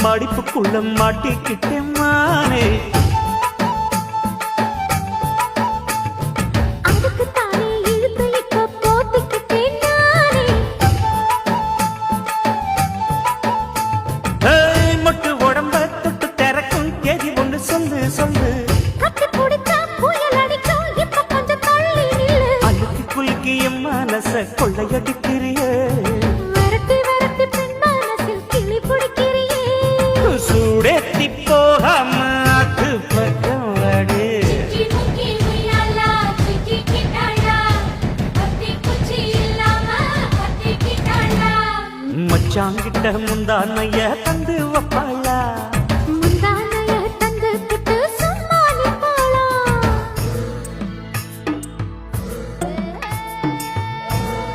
மடிப்புக்குள்ள மாட்டிக்கிட்டேன் மானே. மொட்டு உடம்ப தொட்டு திறக்கும் தேதி ஒன்று சொல்லு சொல்லு. அழுத்தி குலுக்கி என் மனச கொள்ளையடிக்கிறியே. சூடேத்தி போகாம அது பக்கம் வாடு. மச்சாங்கிட்ட முந்தானைய தந்து வப்பாளா.